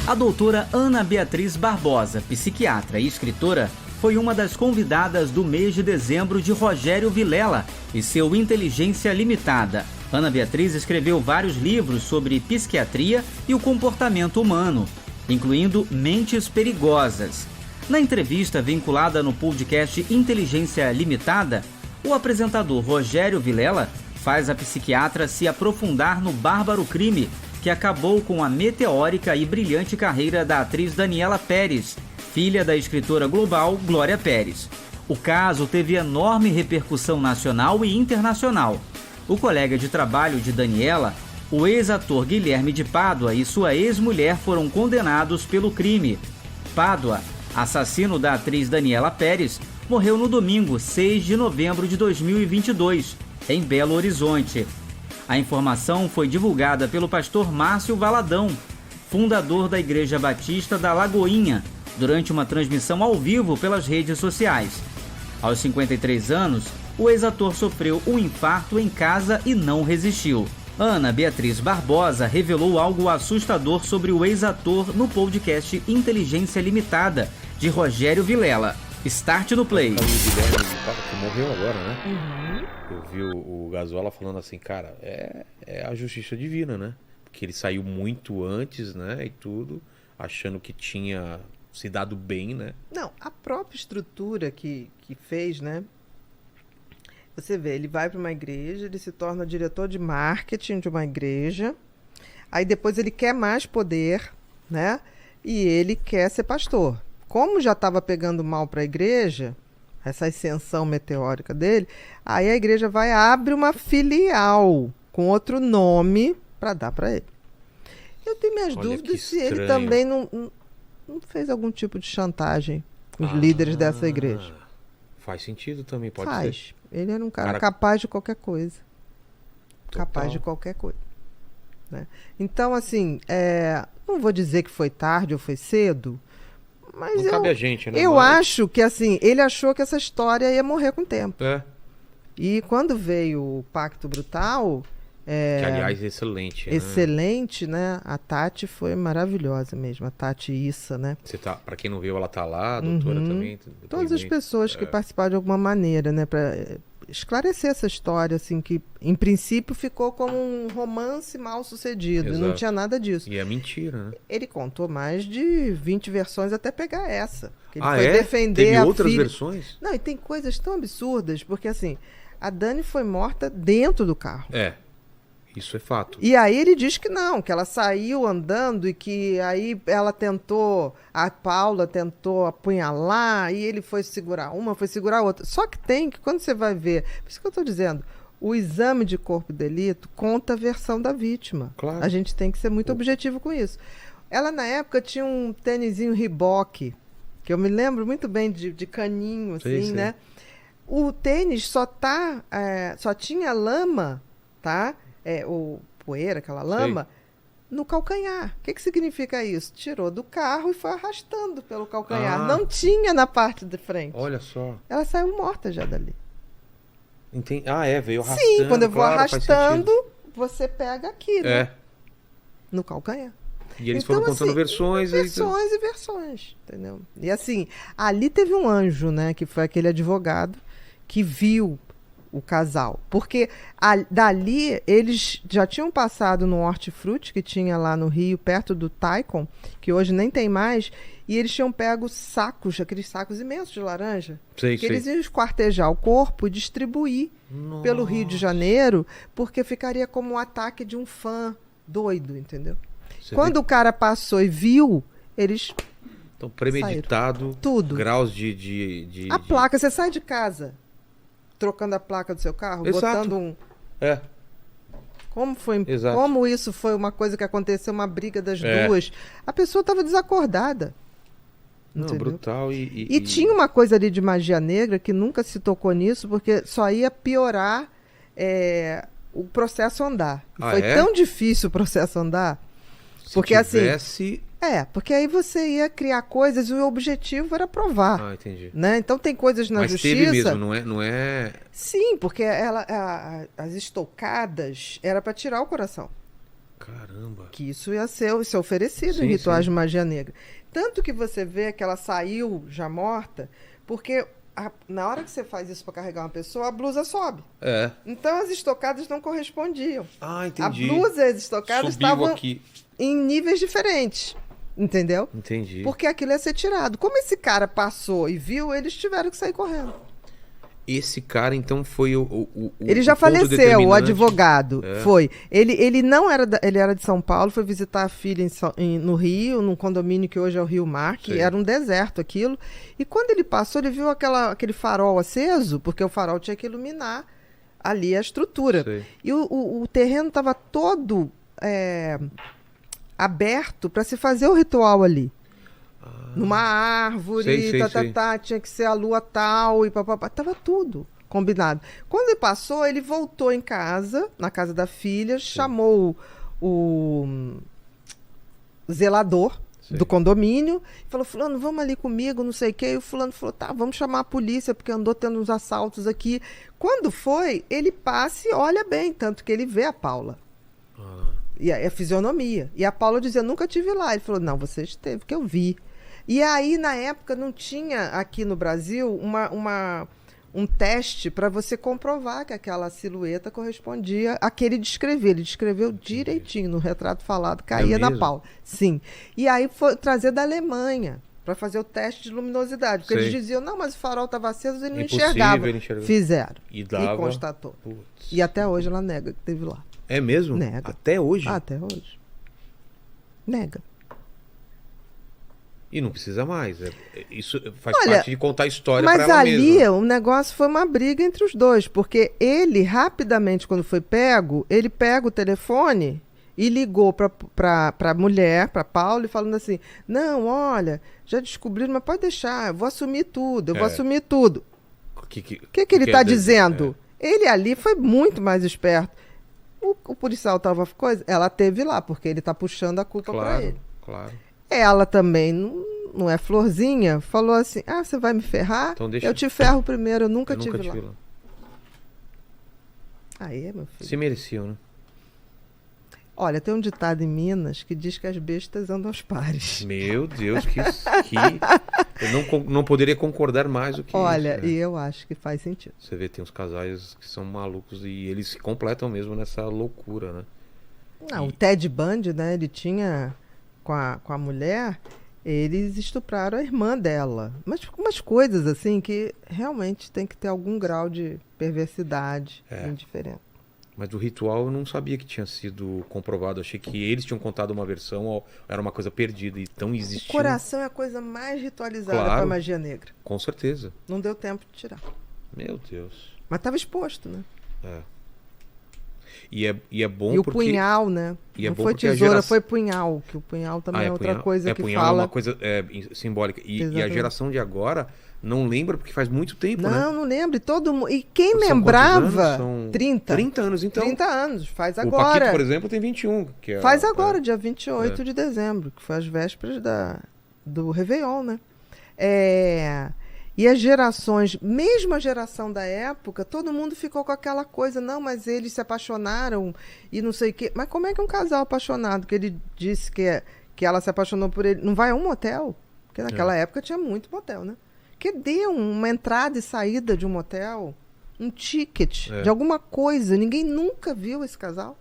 A doutora Ana Beatriz Barbosa, psiquiatra e escritora, foi uma das convidadas do mês de dezembro de Rogério Vilela e seu Inteligência Limitada. Ana Beatriz escreveu vários livros sobre psiquiatria e o comportamento humano, incluindo Mentes Perigosas. Na entrevista vinculada no podcast Inteligência Limitada, o apresentador Rogério Vilela faz a psiquiatra se aprofundar no bárbaro crime que acabou com a meteórica e brilhante carreira da atriz Daniela Pérez, filha da escritora global Glória Pérez. O caso teve enorme repercussão nacional e internacional. O colega de trabalho de Daniela, o ex-ator Guilherme de Pádua e sua ex-mulher foram condenados pelo crime. Pádua, assassino da atriz Daniela Pérez, morreu no domingo, 6 de novembro de 2022, em Belo Horizonte. A informação foi divulgada pelo pastor Márcio Valadão, fundador da Igreja Batista da Lagoinha, durante uma transmissão ao vivo pelas redes sociais. Aos 53 anos, o ex-ator sofreu um infarto em casa e não resistiu. Ana Beatriz Barbosa revelou algo assustador sobre o ex-ator no podcast Inteligência Limitada, de Rogério Vilela. Start no Play. O Guilherme que morreu agora, né? Eu vi o Gazola falando assim, cara, é a justiça divina, né? Porque ele saiu muito antes, né? E tudo, achando que tinha se dado bem, né? Não, a própria estrutura que fez, né? Você vê, ele vai para uma igreja, ele se torna diretor de marketing de uma igreja, aí depois ele quer mais poder, né? E ele quer ser pastor. Como já estava pegando mal para a igreja, essa ascensão meteórica dele, aí a igreja vai abre uma filial com outro nome para dar para ele. Eu tenho minhas dúvidas se ele também não fez algum tipo de chantagem com os líderes dessa igreja. Faz sentido também, pode ser. Ele era um cara capaz de qualquer coisa. Né? Então, assim, não vou dizer que foi tarde ou foi cedo, mas não cabe a gente, né? Eu acho que, assim, ele achou que essa história ia morrer com o tempo. E quando veio o Pacto Brutal... que, aliás, é excelente. Excelente, né? A Tati foi maravilhosa mesmo. A Tati Issa, né? Pra quem não viu, ela tá lá, a doutora também. Todas as pessoas que participaram de alguma maneira, né? Pra esclarecer essa história, assim, que em princípio ficou como um romance mal sucedido. Exato. Não tinha nada disso. E é mentira, né? Ele contou mais de 20 versões até pegar essa. Que ele foi defender Teve a outras filha. Versões? Não, e tem coisas tão absurdas, porque assim, a Dani foi morta dentro do carro. Isso é fato. E aí ele diz que não, que ela saiu andando e que aí a Paula tentou apunhalar e ele foi segurar uma, foi segurar outra. Só que quando você vai ver, por isso que eu estou dizendo, o exame de corpo de delito conta a versão da vítima. Claro. A gente tem que ser muito objetivo com isso. Ela, na época, tinha um tênisinho Reebok, que eu me lembro muito bem de caninho, assim, né? O tênis só tinha lama, tá? O poeira, aquela lama, no calcanhar. O que significa isso? Tirou do carro e foi arrastando pelo calcanhar. Não tinha na parte de frente. Olha só. Ela saiu morta já dali. Veio arrastando. Sim, quando eu vou arrastando, você pega aqui, né? No calcanhar. E eles foram contando versões. Versões e versões, entendeu? E assim, ali teve um anjo, né? Que foi aquele advogado que viu o casal. Porque dali eles já tinham passado no Hortifruti, que tinha lá no Rio, perto do Taikon, que hoje nem tem mais, e eles tinham pego sacos, aqueles sacos imensos de laranja, eles iam esquartejar o corpo e distribuir pelo Rio de Janeiro, porque ficaria como um ataque de um fã doido, entendeu? Quando o cara passou e viu, eles... Então, premeditado, tudo. Graus de... A placa, você sai de casa trocando a placa do seu carro, botando um... Como isso foi uma coisa que aconteceu, uma briga das duas. A pessoa estava desacordada. Não, brutal. E tinha uma coisa ali de magia negra que nunca se tocou nisso, porque só ia piorar o processo andar. Foi tão difícil o processo andar. Porque assim... porque aí você ia criar coisas e o objetivo era provar. Entendi. Né? Então tem coisas na justiça... Mas teve mesmo, não é... Sim, porque as estocadas era para tirar o coração. Caramba. Que isso ia ser oferecido Sim, em rituais sim. de magia negra. Tanto que você vê que ela saiu já morta, porque na hora que você faz isso para carregar uma pessoa, a blusa sobe. É. Então as estocadas não correspondiam. Ah, entendi. A blusa e as estocadas Subiu estavam aqui. em níveis diferentes. Entendeu? Entendi. Porque aquilo ia ser tirado. Como esse cara passou e viu, eles tiveram que sair correndo. Esse cara, então, foi Ele já ponto faleceu, o determinante. advogado. É. Foi. Ele não era ele era de São Paulo, foi visitar a filha no Rio, num condomínio que hoje é o Rio Mar, que Sei. era um deserto aquilo. E quando ele passou, ele viu aquele farol aceso, porque o farol tinha que iluminar ali a estrutura. Sei. E o terreno estava todo aberto para se fazer o ritual ali. Numa árvore, Sei. tinha que ser a lua tal, e papapá. Tava tudo combinado. Quando ele passou, ele voltou em casa, na casa da filha, chamou o zelador Sei. do condomínio, e falou, fulano, vamos ali comigo, não sei o quê. E o fulano falou, tá, vamos chamar a polícia, porque andou tendo uns assaltos aqui. Quando foi, ele passa e olha bem, tanto que ele vê a Paula. E a fisionomia. E a Paula dizia, nunca tive lá. Ele falou, não, você esteve, que eu vi. E aí, na época, não tinha aqui no Brasil um teste para você comprovar que aquela silhueta correspondia a que ele descreveu. Ele descreveu direitinho no retrato falado, caía na mesmo? Paula. Sim. E aí foi trazer da Alemanha para fazer o teste de luminosidade. Porque Sei. eles diziam, não, mas o farol estava aceso e ele não Impossível, enxergava. ele enxergava. Fizeram. E dava. constatou. Putz. E até hoje ela nega que teve lá. É mesmo? Nega. Até hoje? Até hoje. Nega. E não precisa mais. Isso faz Olha, parte de contar a história para Mas ela ali mesma. o negócio foi uma briga entre os dois, porque ele, rapidamente, quando foi pego, ele pega o telefone e ligou para a mulher, para Paula, e falando assim, não, olha, já descobriram, mas pode deixar, eu vou assumir tudo, eu vou assumir tudo. O que Ele está quer dizer? dizendo? Ele ali foi muito mais esperto. O policial estava coisa, ela teve lá, porque ele está puxando a culpa para Claro, ele. claro. Ela também não é florzinha, falou assim, você vai me ferrar? Então deixa- Eu te ferro primeiro, eu nunca Eu tive nunca lá. tive lá. Aí, meu filho. Se mereciam, né? Olha, tem um ditado em Minas que diz que as bestas andam aos pares. Meu Deus, que eu não poderia concordar mais do que Olha, isso. e eu acho que faz sentido. Você vê, tem uns casais que são malucos e eles se completam mesmo nessa loucura, né? Não, o Ted Bundy, né, ele tinha com a mulher, eles estupraram a irmã dela. Mas umas coisas assim que realmente tem que ter algum grau de perversidade indiferente. Mas do ritual eu não sabia que tinha sido comprovado. Achei que eles tinham contado uma versão, ou era uma coisa perdida e tão O existindo. coração é a coisa mais ritualizada Claro. para magia negra. Com certeza. Não deu tempo de tirar. Meu Deus. Mas estava exposto, né? É. E é bom E o porque... punhal, né? E é não bom foi porque a tesoura, geração- foi punhal. Que o punhal também é outra punhal. coisa que punhal fala. é uma coisa simbólica. E a Exatamente. geração de agora não lembra porque faz muito tempo, né? Não lembro. Todo mundo. E quem São lembrava? quantos anos? São 30. 30 anos, então. 30 anos. Faz O agora. Paquito, por exemplo, tem 21. Que é, Faz agora, dia 28 de dezembro, que foi as vésperas do Réveillon, né? E as gerações, mesmo a geração da época, todo mundo ficou com aquela coisa, não, mas eles se apaixonaram e não sei o quê. Mas como é que um casal apaixonado, que ele disse que ela se apaixonou por ele, não vai a um motel? Porque naquela época tinha muito motel, né? Que deu uma entrada e saída de um motel, um ticket de alguma coisa. Ninguém nunca viu esse casal.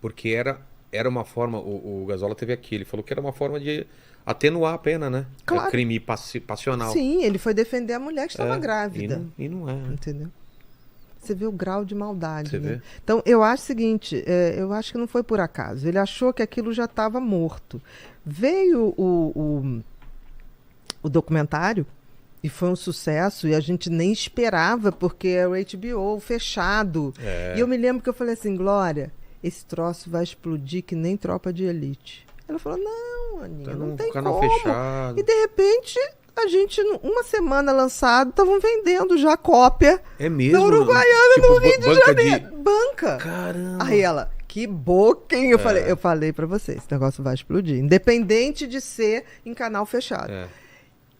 Porque era uma forma, o Gazola teve aqui, ele falou que era uma forma de atenuar a pena, né? Claro. É crime passional. Sim, ele foi defender a mulher que estava grávida. E não é. Né? Entendeu? Você vê o grau de maldade, Você né? vê? Então, eu acho o seguinte, eu acho que não foi por acaso. Ele achou que aquilo já estava morto. Veio o documentário e foi um sucesso e a gente nem esperava porque era o HBO fechado. E eu me lembro que eu falei assim, Glória, esse troço vai explodir que nem Tropa de Elite. Ela falou, não, Aninha, Tá não num tem canal como. fechado. E de repente, a gente, uma semana lançado, estavam vendendo já cópia É mesmo? da Uruguaiana Tipo, no Rio de banca Janeiro. Banca. Caramba. Aí ela, que boca, hein? Eu falei pra você, esse negócio vai explodir. Independente de ser em canal fechado. É.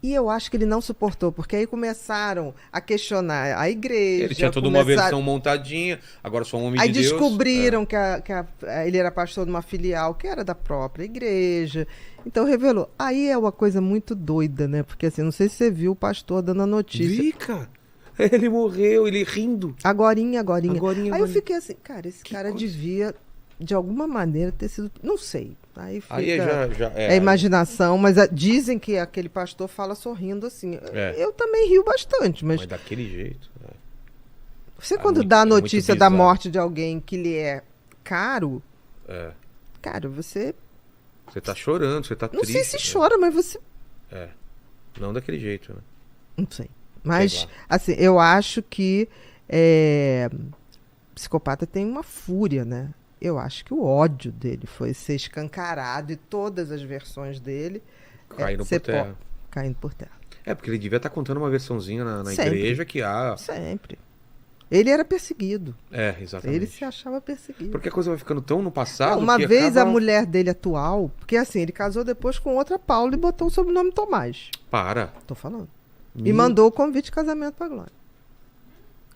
E eu acho que ele não suportou, porque aí começaram a questionar a igreja. Ele tinha toda uma versão montadinha, agora sou um homem aí de Deus. Aí descobriram que ele era pastor de uma filial que era da própria igreja. Então revelou. Aí é uma coisa muito doida, né? Porque assim, não sei se você viu o pastor dando a notícia. Vi, cara. Ele morreu, ele rindo. Agorinha. Aí eu fiquei assim, cara, esse cara devia, de alguma maneira, ter sido... Não sei. Aí fica... Aí é imaginação, mas dizem que aquele pastor fala sorrindo assim. Eu também rio bastante, mas daquele jeito. Você quando dá a notícia da morte de alguém que lhe é caro, cara, você tá chorando, você tá triste. Não sei se chora, mas você... Não daquele jeito, né? Não sei. Mas, assim, eu acho que psicopata tem uma fúria, né? Eu acho que o ódio dele foi ser escancarado e todas as versões dele caindo por terra. Caindo por terra. Porque ele devia estar contando uma versãozinha na igreja que há... Sempre. Ele era perseguido. Exatamente. Ele se achava perseguido. Porque a coisa vai ficando tão no passado. Uma vez a mulher dele atual, porque assim, ele casou depois com outra Paula e botou o sobrenome Tomás. Para. Tô falando. E mandou o convite de casamento pra Glória.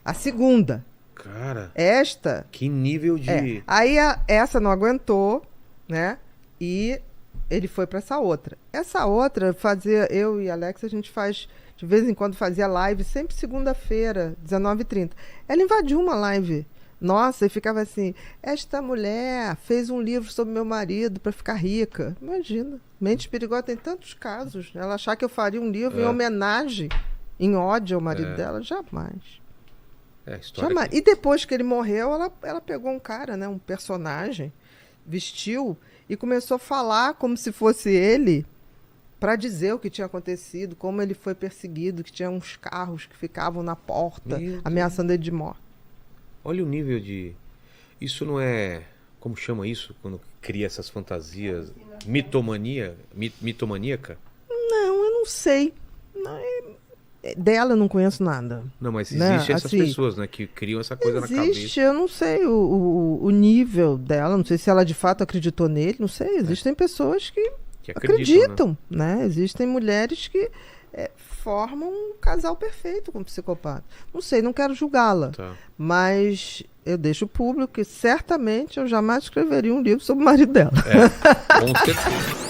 A segunda. Cara. Esta. Que nível de. Aí essa não aguentou, né? E ele foi pra essa outra. Essa outra, eu e Alex, a gente faz, de vez em quando fazia live, sempre segunda-feira, 19h30. Ela invadiu uma live nossa e ficava assim: esta mulher fez um livro sobre meu marido pra ficar rica. Imagina. Mente Perigosa tem tantos casos. Ela achar que eu faria um livro em homenagem, em ódio ao marido dela, jamais. Jamais. E depois que ele morreu, ela pegou um cara, né, um personagem, vestiu e começou a falar como se fosse ele, para dizer o que tinha acontecido, como ele foi perseguido, que tinha uns carros que ficavam na porta, ameaçando ele de morte. Olha o nível de... Isso não é... Como chama isso? Quando cria essas fantasias? Mitomaníaca? Não, eu não sei. Dela eu não conheço nada. Não, mas existem essas pessoas, né? Que criam essa coisa na cabeça. Existe, eu não sei o nível dela. Não sei se ela de fato acreditou nele. Não sei, existem pessoas que acreditam, né? Existem mulheres que formam um casal perfeito com um psicopata. Não sei, não quero julgá-la. Mas eu deixo público que certamente eu jamais escreveria um livro sobre o marido dela. Com certeza.